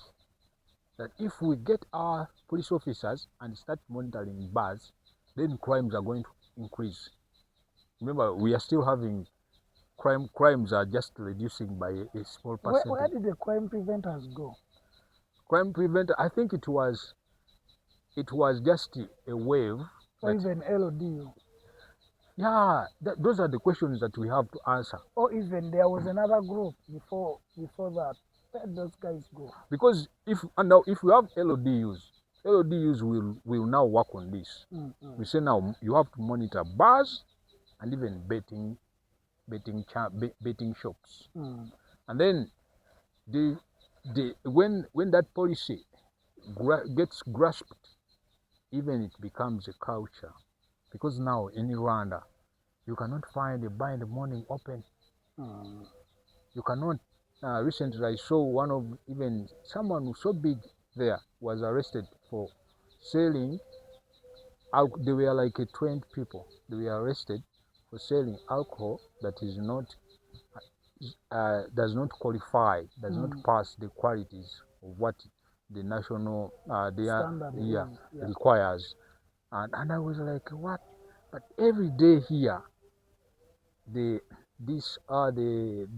that if we get our police officers and start monitoring bars, then crimes are going to increase. Remember, we are still having crimes are just reducing by a small percentage. Where did the crime preventers go? Crime preventer, I think it was just a wave. Or even LODU. Yeah, those are the questions that we have to answer. Or even there was another group before that. Where did those guys go? Because if we have LODUs will now work on this. We say now you have to monitor bars and even betting shops. And then when that policy gets grasped, even it becomes a culture. Because now in Rwanda, you cannot find a bar in the morning open. You cannot. Recently, I saw someone who's so big there was arrested for selling. They were like 20 people. They were arrested for selling alcohol that is not does not qualify, does not pass the qualities of what the national standard requires. And I was like, what? But every day here, the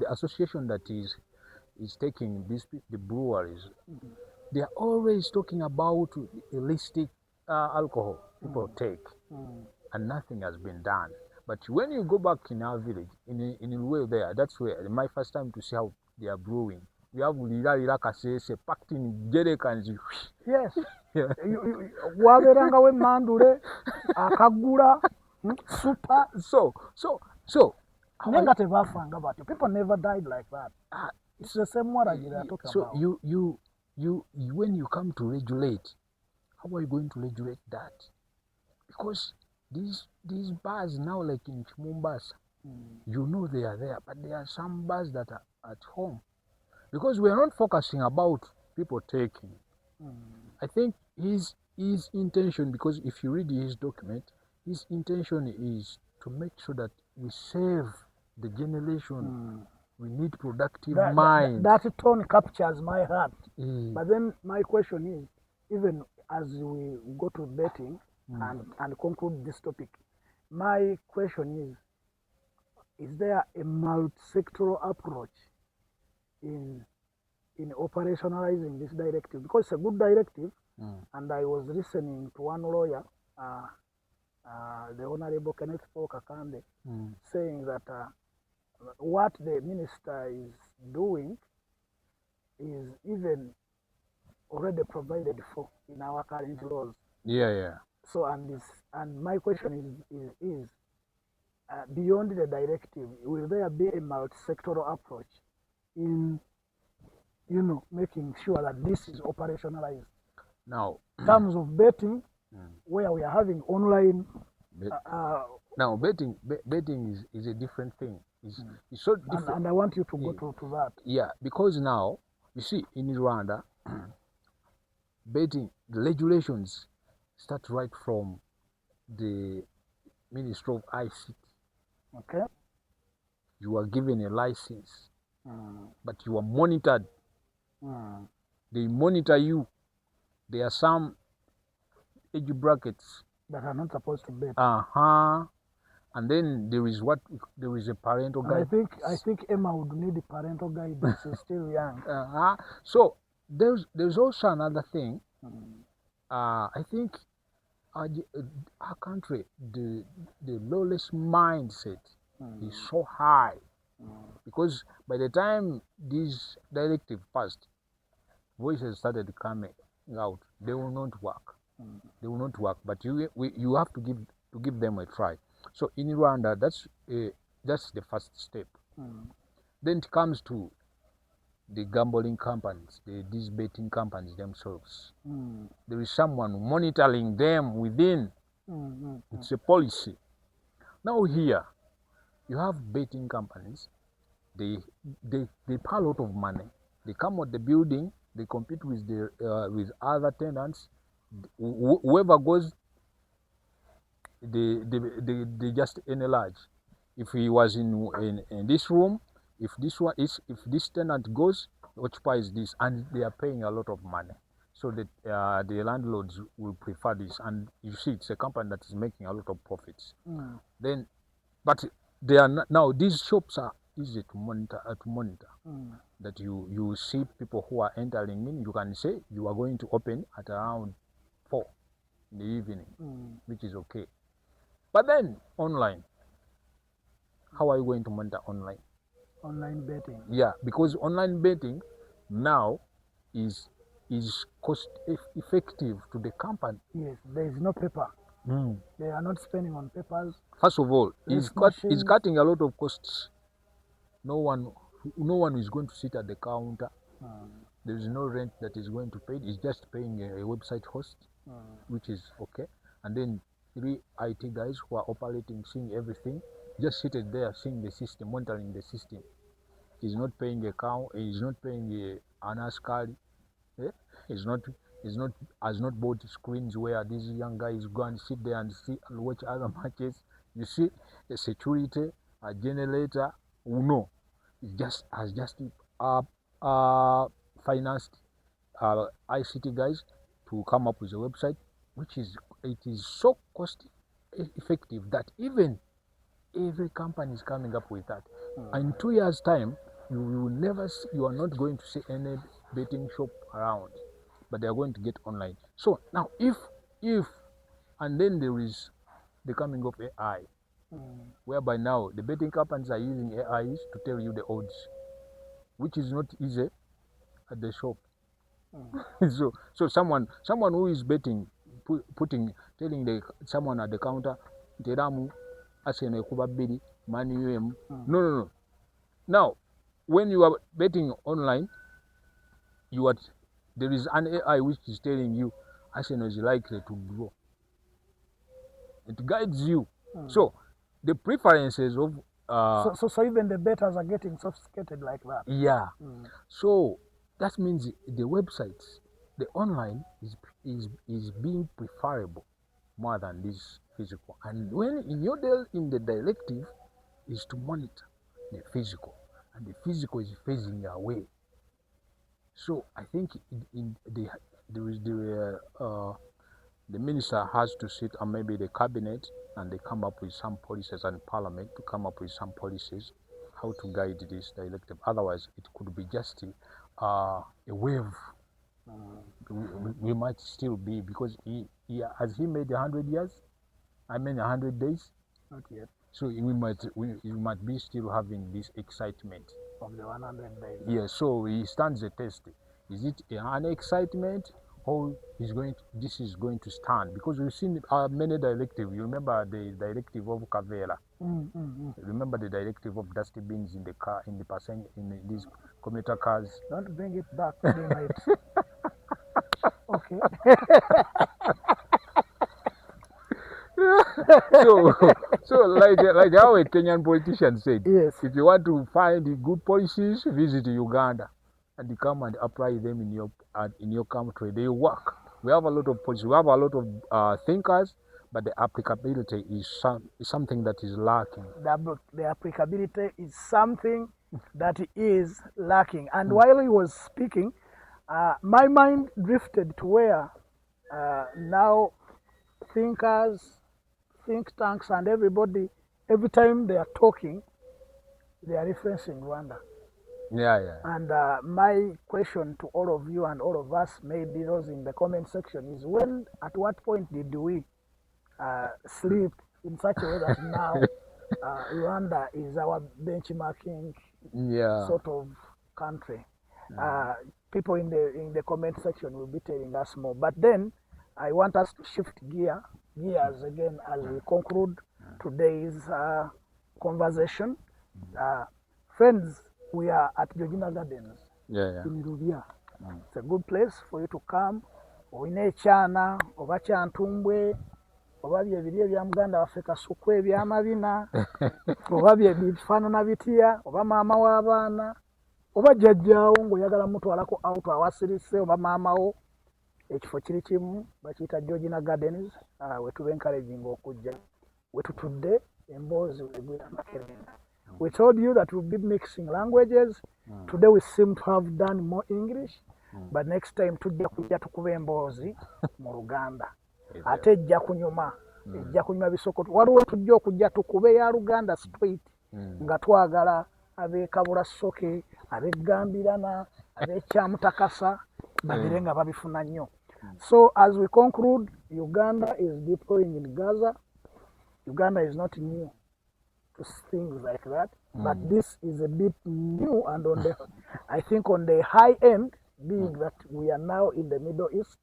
association that is taking the breweries, they are always talking about illicit alcohol people take, and nothing has been done. But when you go back in our village, in Ruel there, that's where my first time to see how they are brewing. We have Lila Kasese packed in jerrycans. Yes. Waberanga we mandure akagura super. So people never died like that. It's the same water you are talking about. So you when you come to regulate, how are you going to regulate that? Because these bars now, like in Mombasa, you know they are there, but there are some bars that are at home. Because we are not focusing about people taking. I think his intention, because if you read his document, his intention is to make sure that we save the generation. We need productive minds. That tone captures my heart. But then my question is, even as we go to betting and conclude this topic, my question is there a multi-sectoral approach in operationalizing this directive? Because it's a good directive, and I was listening to one lawyer, the Honorable Kenneth Paul Kakande, saying that what the minister is doing is even already provided for in our current laws. Yeah. So and my question is beyond the directive, will there be a multi-sectoral approach in making sure that this is operationalized? Now, in terms of betting, where we are having online. Now, betting is a different thing. It's so different. And I want you to go to that. Yeah, because now, you see, in Rwanda, betting, the regulations start right from the Ministry of ICT. Okay. You are given a license, but you are monitored. They monitor you. There are some age brackets that are not supposed to bet. And then there is a parental guidance. I think Emma would need a parental guidance. She's still young. So there's also another thing. I think our country, the lawless mindset is so high, because by the time this directive passed, voices started coming out. They will not work. They will not work. But you have to give them a try. So in Rwanda, that's the first step. Then it comes to the gambling companies, these betting companies themselves. There is someone monitoring them within. It's a policy. Now here, you have betting companies. They pay a lot of money. They come at the building. They compete with with other tenants. Whoever goes, they just enlarge. If he was in this room, if this tenant goes, occupies this, and they are paying a lot of money, so that the landlords will prefer this. And you see, it's a company that is making a lot of profits. Then, but they are now, these shops are easy to monitor. That you see people who are entering in. You can say you are going to open at around 4 in the evening, which is okay. But then online, how are you going to monitor online? Online betting. Yeah, because online betting now is cost effective to the company. Yes, there is no paper. They are not spending on papers. First of all, it's cutting a lot of costs. No one is going to sit at the counter. There is no rent that is going to pay. It's just paying a website host, which is okay. And then 3 IT guys who are operating, seeing everything, just seated there, seeing the system, monitoring the system. He's not paying a cow. He's not paying an askari. He's not bought screens where these young guys go and sit there and watch other matches. You see, a security, a generator, no. It has just financed ICT guys to come up with a website, which is so cost effective that even every company is coming up with that. And in 2 years' time, you are not going to see any betting shop around, but they are going to get online. So now, if and then there is the coming of AI, whereby now the betting companies are using AIs to tell you the odds, which is not easy at the shop. So someone who is betting, telling someone at the counter, Teramu, Arsenal Kuba Bidi, Man U. No. Now, when you are betting online, there is an AI which is telling you Arsenal is likely to draw. It guides you. So the preferences of so even the bettors are getting sophisticated like that. Yeah. So that means the websites, the online is being preferable more than this physical. And when in the directive is to monitor the physical, and the physical is phasing away. So I think the minister has to sit, and maybe the cabinet, and they come up with some policies, and parliament to come up with some policies how to guide this directive. Otherwise, it could be just a wave. We might still be, because has he made 100 years? 100 days? Not yet. So we might be still having this excitement of the 100 days. Yeah. So he stands a test. Is it an excitement, how this is going to stand, because we've seen many directives. You remember the directive of Kavera. Remember the directive of dusty bins in the car, in these commuter cars. Don't bring it back. They might. Okay. so like how a Kenyan politician said, yes, if you want to find good policies, visit Uganda and come and apply them in your country. They work. We have a lot of policies. We have a lot of thinkers, but the applicability is something that is lacking. The applicability is something that is lacking. And while he was speaking, my mind drifted to where now thinkers, think tanks, and everybody, every time they are talking, they are referencing Rwanda. Yeah. And my question to all of you and all of us, maybe those in the comment section, is at what point did we sleep in such a way that now Rwanda is our benchmarking sort of country? People in the comment section will be telling us more. But then I want us to shift gears again as we conclude today's conversation. Friends, we are at Georgina Gardens in Rubia. It's a good place for you to come. Oyina ekyana oba kyantumbwe oba byebiri ebya muganda waffe Kasuku ebyamabina oba byebifaanana bitya oba maama w'abaana oba jjajjaawo ng'oyagala mutwalako out awasirise oba maamawo, ekifo kiri kimu bakiyita Georgina Gardens. Wetuba encouraging okujja wetutudde emboozi wegwira Makerenda. We told you that we'll be mixing languages. Today we seem to have done more English, but next time tujja kujja tukuba emboozi mu Luganda. Ate ejja kunyuma bisokoto. Waliwo tujja okujja tukube ya Luganda straight nga twagala ab'ekabula soke, ab'egambirana, ab'ekyamutakasa babire nga babifuna nnyo. So as we conclude, Uganda is deploying in Gaza. Uganda is not new to things like that, but this is a bit new and I think on the high end, being that we are now in the Middle East.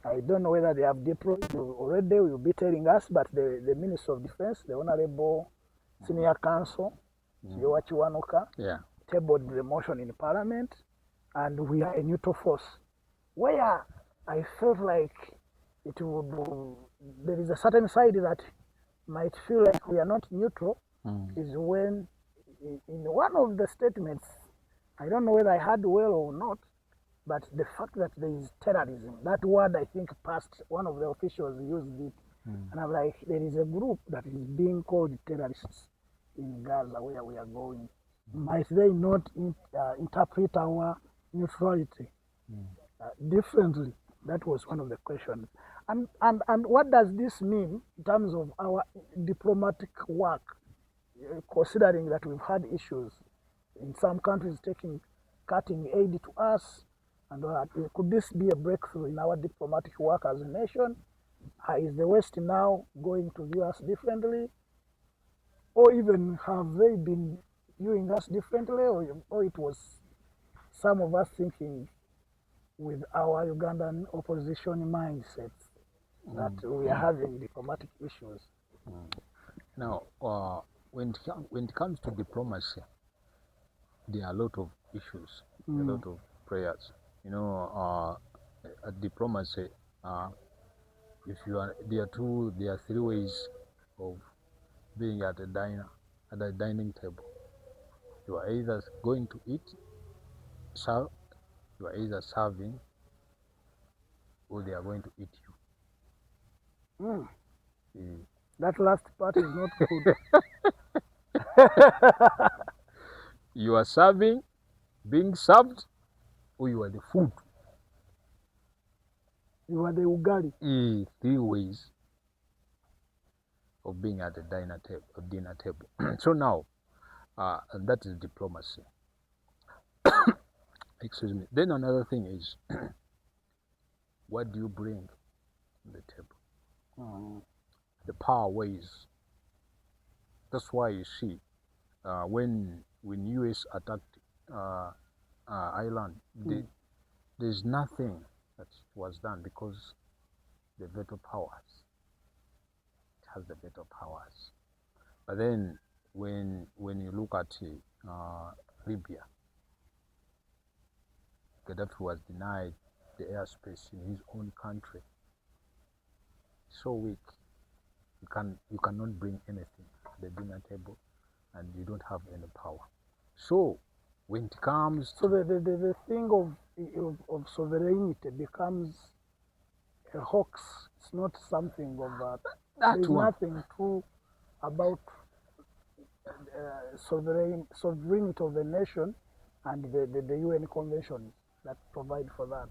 I don't know whether they have deployed already, will be telling us, but the Minister of Defense, the Honorable Senior Counsel, Yowa Kiwanuka, tabled the motion in Parliament, and we are a neutral force. Where I felt like there is a certain side that might feel like we are not neutral, is when in one of the statements, I don't know whether I heard well or not, but the fact that there is terrorism, that word I think passed, one of the officials used it, and I'm like, there is a group that is being called terrorists in Gaza where we are going. Might they not interpret our neutrality differently? That was one of the questions. And what does this mean in terms of our diplomatic work, considering that we've had issues in some countries cutting aid to us, and could this be a breakthrough in our diplomatic work as a nation? Is the West now going to view us differently? Or even have they been viewing us differently? Or it was some of us thinking with our Ugandan opposition mindset that we are having diplomatic issues? Now, when it comes to diplomacy, there are a lot of issues, a lot of prayers. You know, diplomacy, there are three ways of being at a dining table. You are either going to serve, you are either serving, or they are going to eat you. That last part is not good. You are serving, being served, or you are the food. You are the ugali. Three ways of being at a dinner table. So now, that is diplomacy. Excuse me. Then another thing is, what do you bring to the table? The power ways. That's why you see, when US attacked Ireland, there's nothing that it was done because the veto powers. It has the veto powers. But then when you look at Libya, Gaddafi was denied the airspace in his own country. So weak. You cannot bring anything to the dinner table, and you don't have any power. So when it comes to the thing of sovereignty becomes a hoax. It's not something of there's nothing true about sovereignty of a nation and the UN convention that provide for that.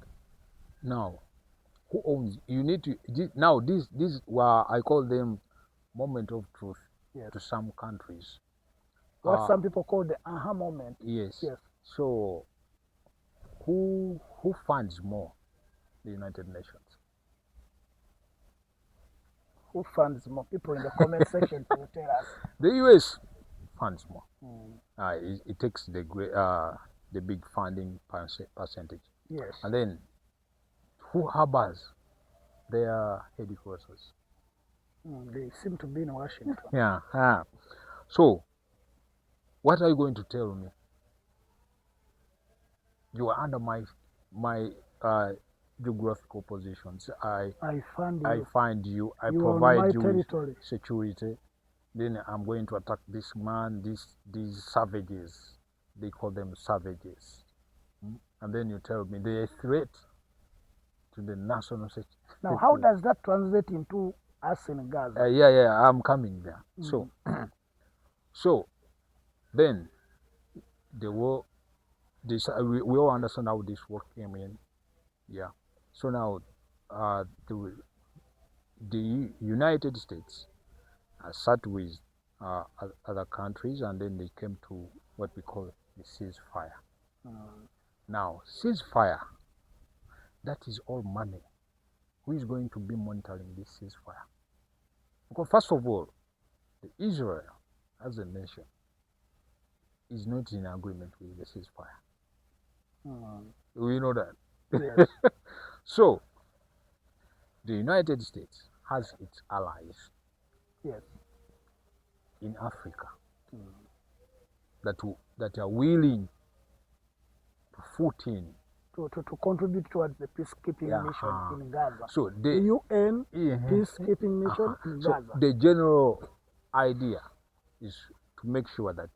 Now, who owns? You need to now. These were, I call them moment of truth. Yes. To some countries. What some people call the aha moment. Yes. Yes. So, who funds more? The United Nations. Who funds more? People in the comment section will tell us. The US funds more. It takes the big funding percentage. Yes. And then, who harbors their headquarters? They seem to be in Washington. Yeah. So, what are you going to tell me? You are under my geographical positions. I find you. I provide you with security. Then I'm going to attack this man. These savages. They call them savages. And then you tell me they're a threat to the national security. Now, how does that translate into us in Gaza? I'm coming there. So then the war. We all understand how this war came in. Yeah. So now the United States sat with other countries, and then they came to what we call the ceasefire. Now, ceasefire, that is all money. Who is going to be monitoring this ceasefire? Because first of all, Israel as a nation is not in agreement with the ceasefire. We know that. Yes. So, the United States has its allies. Yes. In Africa that are willing to foot in to contribute towards the peacekeeping mission in Gaza. So the UN peacekeeping mission in Gaza. So the general idea is to make sure that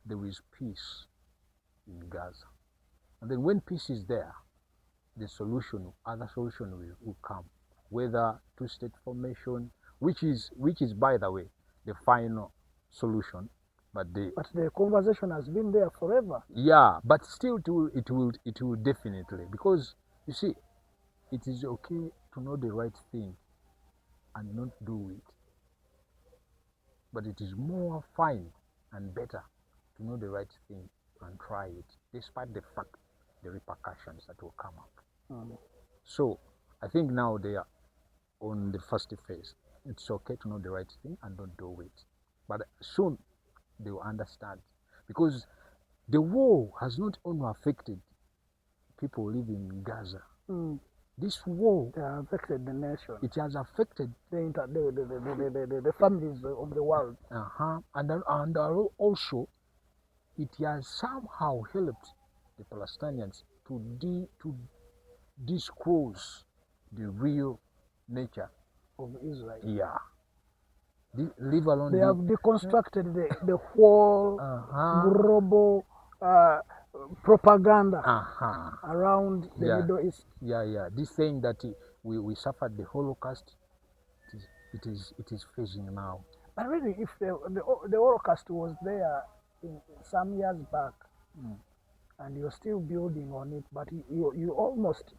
there is peace in Gaza. And then when peace is there, the other solution will come. Whether two-state formation, which is by the way, the final solution. But the conversation has been there forever. Yeah, but still it will definitely, because you see, it is okay to know the right thing and not do it. But it is more fine and better to know the right thing and try it, despite the repercussions that will come up. So I think now they are on the first phase. It's okay to know the right thing and don't do it. But soon they will understand, because the war has not only affected people living in Gaza. This war has affected the nation. It has affected the families of the world. And also it has somehow helped the Palestinians to disclose the real nature of Israel. Yeah. Leave alone. They have deconstructed the whole global propaganda around the Middle East. Yeah. This saying that we suffered the Holocaust, it is phasing now. But really, if the Holocaust was there in some years back, and you're still building on it, but you almost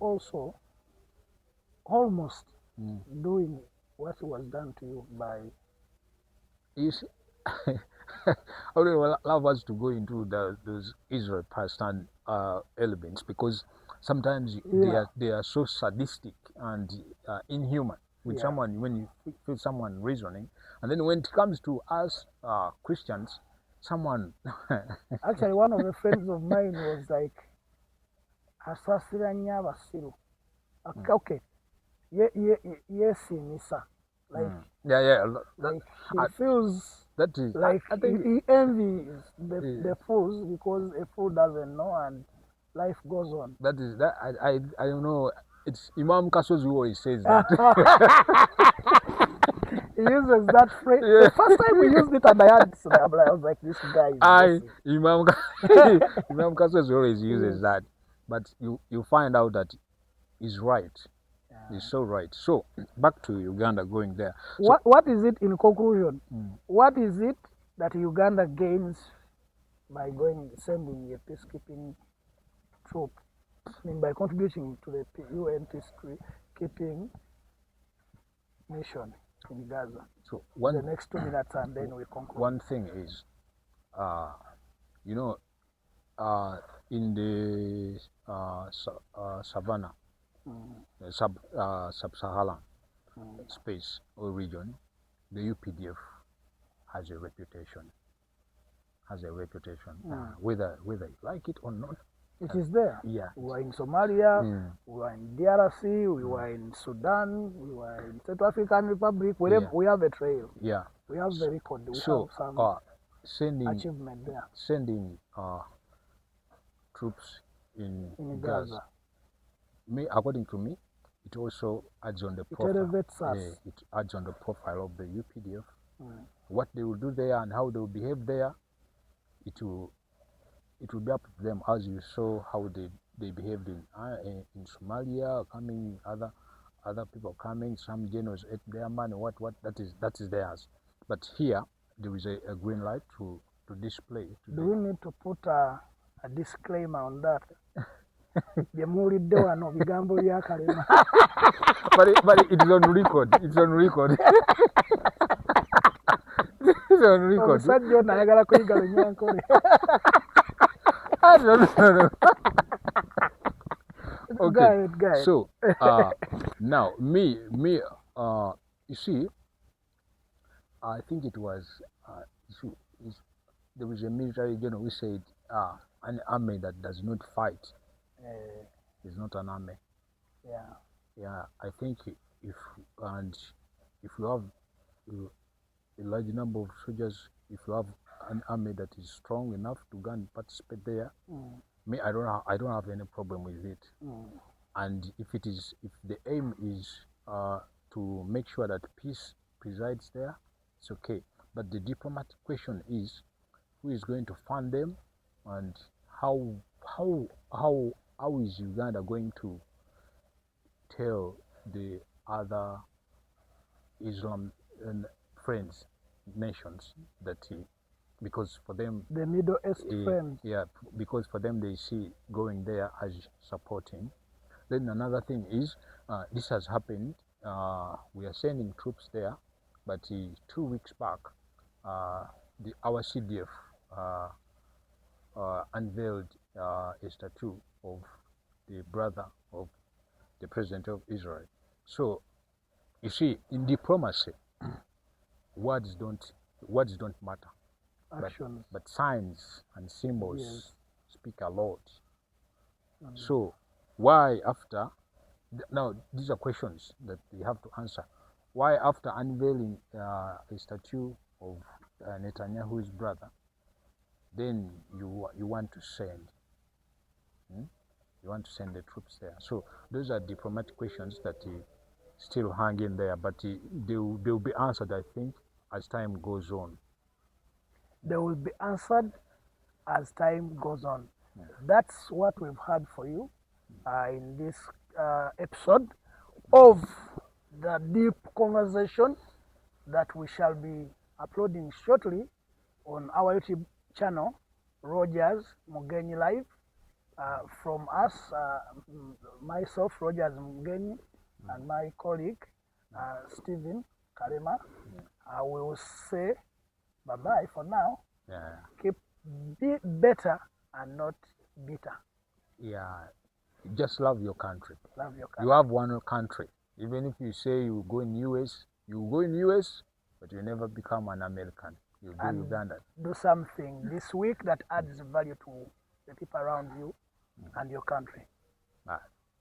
doing what was done to you by. You see, I would love us to go into those Israel-Palestine elements, because sometimes they are so sadistic and inhuman with someone, when you feel someone reasoning, and then when it comes to us Christians, someone. Actually, one of the friends of mine was like, "Asasiranya Basiru." Okay. Yes, Nisa. Like like he feels that is like I think he envies the fools because a fool doesn't know and life goes on. That is that I don't know. It's Imam Kaso's who always says that. He uses that phrase. Yeah. The first time we used it, and I was like, this guy is Imam Kaso's always uses that, but you find out that he's right. He's so right. So back to Uganda, going there. What is it in conclusion? What is it that Uganda gains by sending a peacekeeping troop? I mean, by contributing to the UN peacekeeping mission in Gaza. So the next 2 minutes, and then we conclude. One thing is, in the savannah, sub-Saharan space or region, the UPDF has a reputation. Whether you like it or not, it is there. Yeah. We were in Somalia, we were in DRC, we were in Sudan, we were in South African Republic. We have a trail. Yeah. We have the record. We have some achievement there. Sending troops in Gaza. According to me, it also adds on the profile. It adds on the profile of the UPDF. What they will do there and how they will behave there, it will be up to them, as you saw how they behaved in Somalia, other people coming, some generals ate their money, what that is theirs. But here there is a green light to display. Do we need to put a disclaimer on that? But it is on record. It's on record. It's on record. No. Okay. Go ahead. So now me you see, I think it was there was a military general who said an army that does not fight is not an army. Yeah. I think if you have a large number of soldiers, if you have an army that is strong enough to go and participate there, me, I don't have any problem with it. And if the aim is to make sure that peace presides there, it's okay. But the diplomatic question is, who is going to fund them, and how is Uganda going to tell the other Islam friends, nations, that because for them the Middle East friends, because for them they see going there as supporting. Then another thing is, this has happened. We are sending troops there, but 2 weeks back, our CDF unveiled a statue of the brother of the president of Israel. So you see, in diplomacy, words don't matter. Actions. But signs and symbols speak a lot. So why after, now these are questions that you have to answer. Why after unveiling a statue of Netanyahu's brother, then you want to send the troops there? So those are diplomatic questions that still hang in there, but they'll be answered, I think, as time goes on. They will be answered as time goes on. That's what we've had for you in this episode of the deep conversation that we shall be uploading shortly on our YouTube channel, Rogers Mugenyi Live. From us, myself, Rogers Mugenyi, and my colleague, Stephen Karema, we will say bye-bye for now. Keep better and not bitter. Just love your country. Love your country. You have one country. Even if you say you go in US, but you never become an American. You go Uganda. Do something this week that adds value to the people around you and your country.